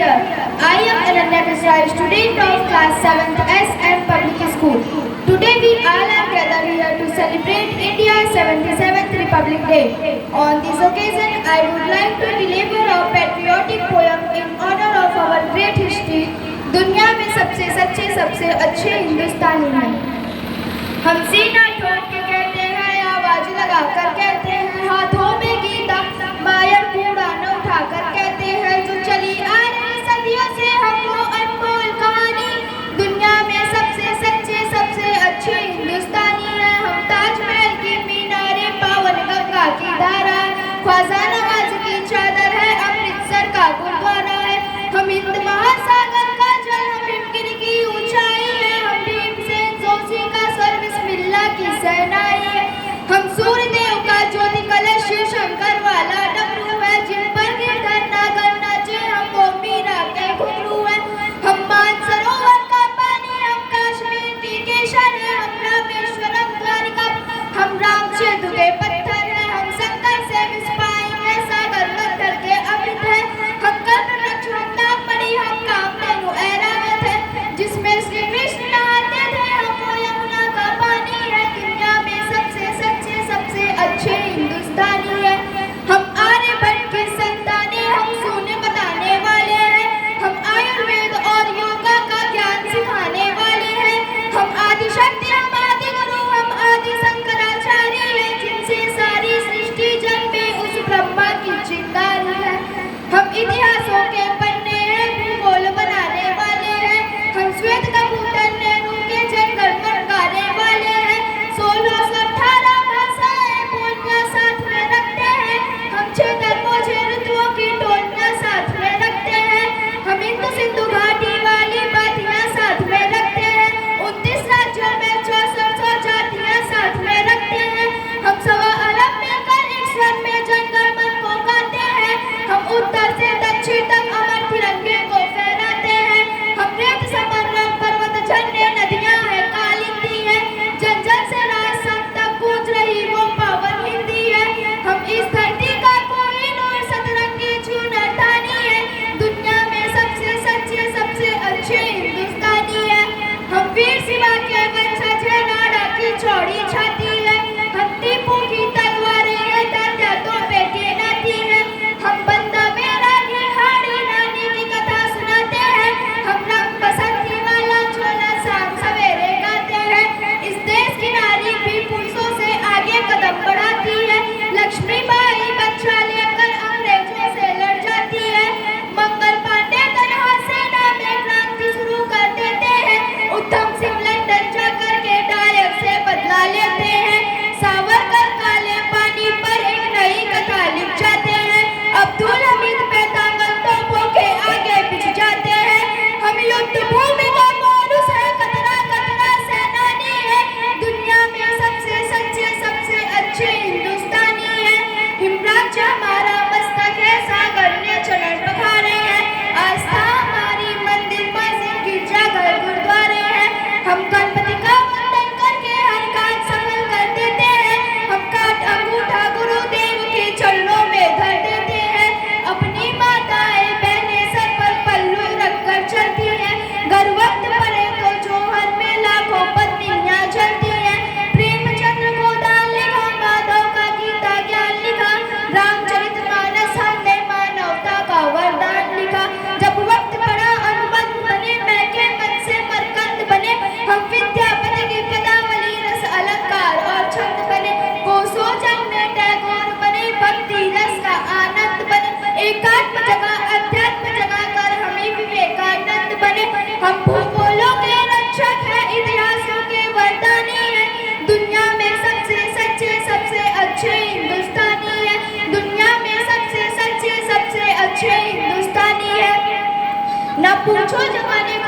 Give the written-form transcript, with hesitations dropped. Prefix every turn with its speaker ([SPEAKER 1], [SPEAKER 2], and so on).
[SPEAKER 1] dear. I am Ananya Misra, student of class 7th SM Public School. Today we all are gathered here to celebrate India's 77th Republic Day. On this occasion, I would like to deliver a patriotic poem in honor of our great history. दुनिया में सबसे सच्चे सबसे अच्छे हिंदुस्तानी हैं। हम सीना ठोक के कहते हैं, आवाज लगा कर कहते हैं, हाथों में गीता मायर कूड़ा न उठा कर कहते हैं, जो चली आ रही सदियों से हमको अनमोल कहानी। दुनिया में सबसे सच्चे सबसे अच्छे हिंदुस्तानी हैं। हम ताजमहल की मीनारे, पावन गंगा की धारा, ख्वाजा नवाज की चादर है, अमृतसर का गुरुद्वारा है। हम हिंद महासागर का जल, हम हिमगिरी की ऊंचाई है, हम भीमसेन जोशी का स्वर बिस्मिल्लाह की सहनाई है। हम सूर्यदेव का ज्योति कलश, शिव शंकर वाला डमरू है, जिन पर गिरधर नागर नाचे, हम वो मीरा के घुंघरू है। हम मानसरोवर का पानी, हम कश्मीर की केशर है, हम रामेश्वरम द्वारिका, हम राम सेतु के पत्थर है, हम शंकर से विस्पाएंगे, सागर मंथर के अमृत है। हम कर्ण लक्ष्मण नामणि, हम कामधेनु ऐरावत है, जिसमें श्री कृष्ण नहाते थे, हम वो यमुना का पानी है। दुनिया में सबसे सच्चे सबसे अच्छे हिंदुस्तानी है। हम आर्यभट्ट के संतान हैं, हम शून्य बताने वाले हैं, हम आयुर्वेद और योगा का ज्ञान सिखाने वाले हैं। हम आदि शक्ति, हम आदि गुरु, हम आदि शंकराचार्य हैं, जिनसे सारी सृष्टि जन्मे उस ब्रह्मा की चिंगारी है। हम इतिहासों के पन्ने हैं, भूगोल बनाने वाले हैं, हम श्वेत कबूतर नेहरू के जंगल गाने वाले हैं। 1618 भाषाएं बोलियां साथ में रखते हैं, हम 6 धर्मों 6 ऋतुओं की टोलियां साथ में रखते हैं। हम हिंदू सिंधु घाटी वाली बातियां साथ में रखते हैं, 29 राज्यों में 64 जातियां साथ में रखते हैं। हम 1.25 अरब मिलकर एक स्वर में जनगण मन को गाते हैं, हम उत्तर से दक्षिण तक अमर तिरंगे को फहराते हैं। हम रेत समर पर्वत झरने नदियां हैं कालिंदी है, जन जन से राजस्थान तक गूंज रही वो पावन हिंदी है। हम इस धरती का कोई नूर सतरंगी चूनरदानी है। दुनिया में सबसे सच्चे सबसे अच्छे हिंदुस्तानी है। हम वीर शिवा के वंशज हैं, नाड़ा की चौड़ी छाती है, हम टीपू की तलवारें हैं, तात्या तोपे की नाती है। हम बंदा मेरा निहारी रानी की कथा सुनाते हैं, हम रंग बसंती वाला छोला शाम सवेरे गाते हैं। इस देश की नारी भी पुरुषों से आगे कदम बढ़ाती है, लक्ष्मीबाई बच्चा लेकर अंग्रेजों से लड़ जाती है। मंगल पांडे तनहा सेना में क्रांति शुरू कर देते हैं, उधम सिंह लंदन जाकर के डायक से बदला लेते हैं। सावरकर काले पानी पर एक नई कथा लिख जाते हैं, अब्दुल हमीद पैतांगल तोपों के आगे पिछ जाते हैं। हम युद्ध भूमि का मारूस है, कतरा कतरा सेनानी है। दुनिया में सबसे सच्चे सबसे अच्छे हिंदुस्तानी है। हिमराज हमारा मस्तक है, सागर ने चरण पखारे हैं, आस्था हमारी मंदिर मस्जिद गिरजाघर गुरुद्वारे हैं। हम गणपति का वंदन करके हर कार्य सफल कर देते हैं, हम काट अंगूठा गुरुदेव के चरणों में धर देते हैं। अपनी माताएं बहनें सर पर पल्लू रखकर चलती हैं, घर वक्त पड़े तो जौहर में लाखों पत्नियां जलती हैं। प्रेमचंद्र को दान लिखा, माधव का गीता ज्ञान लिखा, रामचरितमानस हमने मानवता का वरदान लिखा। जब वक्त पड़ा अनुबंध बने, महके मन से मरकंद बने, हम विद्यापति की पदावली रस अलंकार और छंद बने। कोसो जग में टैगोर बने, भक्ति रस का आनंद बने, एकात्म जगह अध्यात्म जगह कर हम ही विवेकानंद बने। हम भूगोलों के रक्षक हैं, इतिहासों के वरदानी हैं। दुनिया में सबसे सच्चे सबसे अच्छे हिंदुस्तानी है। दुनिया में सबसे सच्चे सबसे अच्छे हिंदुस्तानी है। न पूछो जमाने